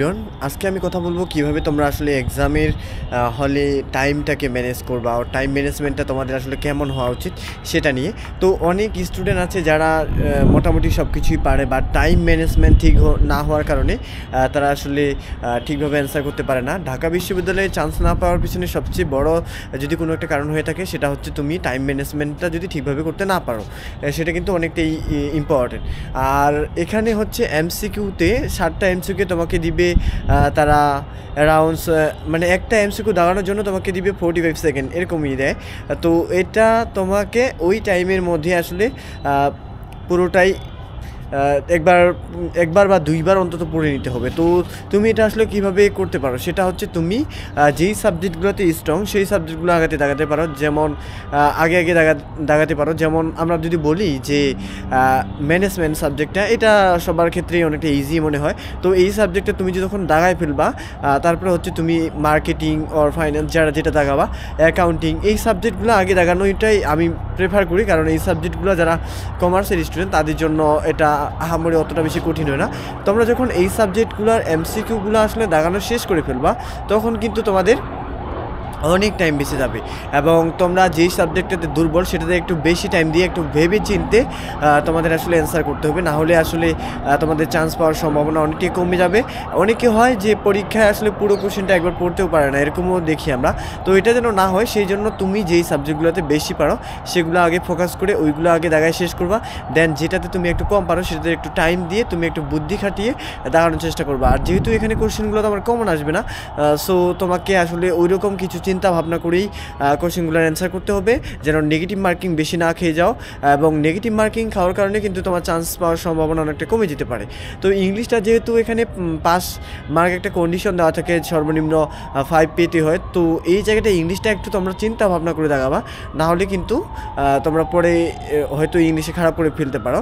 রিয়ন, আজকে আমি কথা বলবো কিভাবে তোমরা আসলে এক্সামের হলে টাইমটাকে ম্যানেজ করবা ও টাইম ম্যানেজমেন্টটা তোমাদের আসলে কেমন হওয়া উচিত সেটা নিয়ে। তো অনেক স্টুডেন্ট আছে যারা মোটামুটি সব কিছুই পারে, বা টাইম ম্যানেজমেন্ট ঠিক না হওয়ার কারণে তারা আসলে ঠিকভাবে অ্যান্সার করতে পারে না। ঢাকা বিশ্ববিদ্যালয়ে চান্স না পাওয়ার পিছনে সবচেয়ে বড় যদি কোনো একটা কারণ হয়ে থাকে, সেটা হচ্ছে তুমি টাইম ম্যানেজমেন্টটা যদি ঠিকভাবে করতে না পারো। সেটা কিন্তু অনেকটাই ইম্পর্টেন্ট। আর এখানে হচ্ছে এমসিকিউতে 7টা এমসিকিউ তোমাকে দিবে তারা অ্যারাউন্ডস, মানে একটা এমসিকিউ দাঁড়ানোর জন্য তোমাকে দিবে 45 সেকেন্ড এরকমই দেয়। তো এটা তোমাকে ওই টাইমের মধ্যে আসলে পুরোটাই একবার একবার বা দুইবার অন্তত পড়ে নিতে হবে। তো তুমি এটা আসলে কীভাবে করতে পারো, সেটা হচ্ছে তুমি যেই সাবজেক্টগুলোতে স্ট্রং সেই সাবজেক্টগুলো দাগাতে পারো। যেমন আগে দাগাতে পারো। যেমন আমরা যদি বলি যে ম্যানেজমেন্ট সাবজেক্টটা, এটা সবার ক্ষেত্রেই অনেকটা ইজি মনে হয়। তো এই সাবজেক্টে তুমি যখন দাগায় ফেলবা, তারপরে হচ্ছে তুমি মার্কেটিং অর ফাইন্যান্স যেটা দাগাবা, অ্যাকাউন্টিং, এই সাবজেক্টগুলো আগে দাগানোটাই আমি প্রেফার করি। কারণ এই সাবজেক্টগুলো যারা কমার্সের স্টুডেন্ট তাদের জন্য এটা আহামরি অতটা বেশি কঠিন হয় না। তোমরা যখন এই সাবজেক্টগুলোর এমসিকিউগুলো আসলে দাগানো শেষ করে ফেলবা, তখন কিন্তু তোমাদের অনেক টাইম বেঁচে যাবে। এবং তোমরা যেই সাবজেক্টটাতে দুর্বল সেটাতে একটু বেশি টাইম দিয়ে একটু ভেবে চিনতে তোমাদের আসলে অ্যান্সার করতে হবে। না হলে আসলে তোমাদের চান্স পাওয়ার সম্ভাবনা অনেকটাই কমে যাবে। অনেকে হয় যে পরীক্ষায় আসলে পুরো কোশ্চেনটা একবার পড়তেও পারে না, এরকমও দেখি আমরা। তো এটা যেন না হয়, সেই জন্য তুমি যেই সাবজেক্টগুলোতে বেশি পারো সেগুলো আগে ফোকাস করে ওইগুলো আগে দাগায় শেষ করবা। দেন যেটাতে তুমি একটু কম পারো সেটাতে একটু টাইম দিয়ে তুমি একটু বুদ্ধি খাটিয়ে দাগানোর চেষ্টা করবা। আর যেহেতু এখানে কোশ্চেনগুলো তোমার কমন আসবে না, সো তোমাকে আসলে ওই রকম কিছু চিন্তা ভাবনা করেই কোশ্চেনগুলোর অ্যান্সার করতে হবে, যেন নেগেটিভ মার্কিং বেশি না খেয়ে যাও। এবং নেগেটিভ মার্কিং খাওয়ার কারণে কিন্তু তোমার চান্স পাওয়ার সম্ভাবনা অনেকটা কমে যেতে পারে। তো ইংলিশটা যেহেতু এখানে পাস মার্ক একটা কন্ডিশন দেওয়া থাকে, সর্বনিম্ন 5 পেতে হয়। তো এই জায়গাটা ইংলিশটা একটু তোমরা চিন্তা ভাবনা করে দেখাবা, না হলে কিন্তু তোমরা পরে হয়তো ইংলিশে খারাপ করে ফেলতে পারো।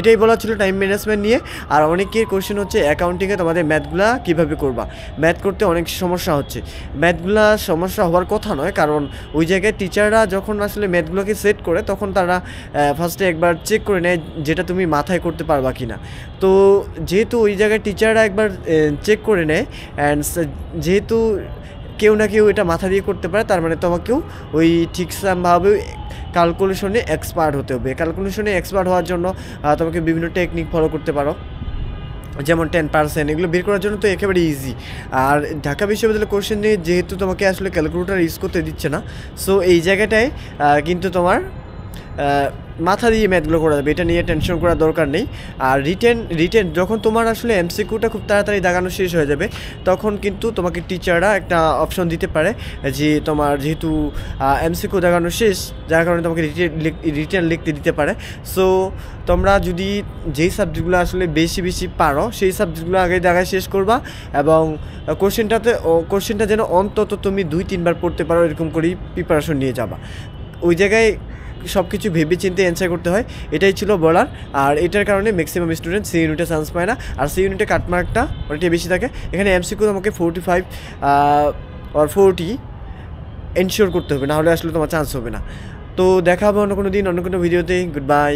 এটাই বলা ছিল টাইম ম্যানেজমেন্ট নিয়ে। আর অনেকের কোশ্চেন হচ্ছে অ্যাকাউন্টিংয়ে তোমাদের ম্যাথগুলা কীভাবে করবা। ম্যাথ করতে অনেক সমস্যা হচ্ছে। ম্যাথগুলা সমস্যা হওয়ার কথা নয়, কারণ ওই জায়গায় টিচাররা যখন আসলে ম্যাথগুলোকে সেট করে, তখন তারা ফার্স্টে একবার চেক করে নেয় যেটা তুমি মাথায় করতে পারবা কি না। তো যেহেতু ওই জায়গায় টিচাররা একবার চেক করে নেয়, অ্যান্ড যেহেতু কেউ না কেউ এটা মাথা দিয়ে করতে পারে, তার মানে তোমাকেও ওই ঠিকভাবে ক্যালকুলেশনে এক্সপার্ট হতে হবে। ক্যালকুলেশনে এক্সপার্ট হওয়ার জন্য তোমাকে বিভিন্ন টেকনিক ফলো করতে পারো, যেমন 10%, এগুলো বের করার জন্য তো একেবারে ইজি। আর ঢাকা বিশ্ববিদ্যালয়ের কোশ্চেন নিয়ে যেহেতু তোমাকে আসলে ক্যালকুলেটার ইউজ করতে দিচ্ছে না, সো এই জায়গাটায় কিন্তু তোমার মাথা দিয়ে ম্যাথগুলো করা যাবে, এটা নিয়ে টেনশন করার দরকার নেই। আর রিটেন যখন তোমার আসলে এমসিকিউটা খুব তাড়াতাড়ি দাগানো শেষ হয়ে যাবে, তখন কিন্তু তোমাকে টিচাররা একটা অপশন দিতে পারে যে তোমার যেহেতু এমসিকিউ দাগানো শেষ, যার কারণে তোমাকে রিটেন লিখতে দিতে পারে। সো তোমরা যদি যেই সাবজেক্টগুলো আসলে বেশি পারো সেই সাবজেক্টগুলো আগে দাগায় শেষ করবা, এবং কোশ্চেনটা যেন অন্তত তুমি 2-3 বার পড়তে পারো, এরকম করেই প্রিপারেশন নিয়ে যাবা। ওই জায়গায় সব কিছু ভেবে চিন্তে অ্যান্সার করতে হয়, এটাই ছিল বলার। আর এটার কারণে ম্যাক্সিমাম স্টুডেন্ট সি ইউনিটে চান্স পায় না, আর সি ইউনিটে কাটমার্কটা অনেকটাই বেশি থাকে। এখানে এমসিকিউ আমাকে 45 or 40 এনশিওর করতে হবে, না হলে আসলে তোমার চান্স হবে না। তো দেখা হবে অন্য কোনো দিন অন্য কোনো ভিডিওতে। Good bye.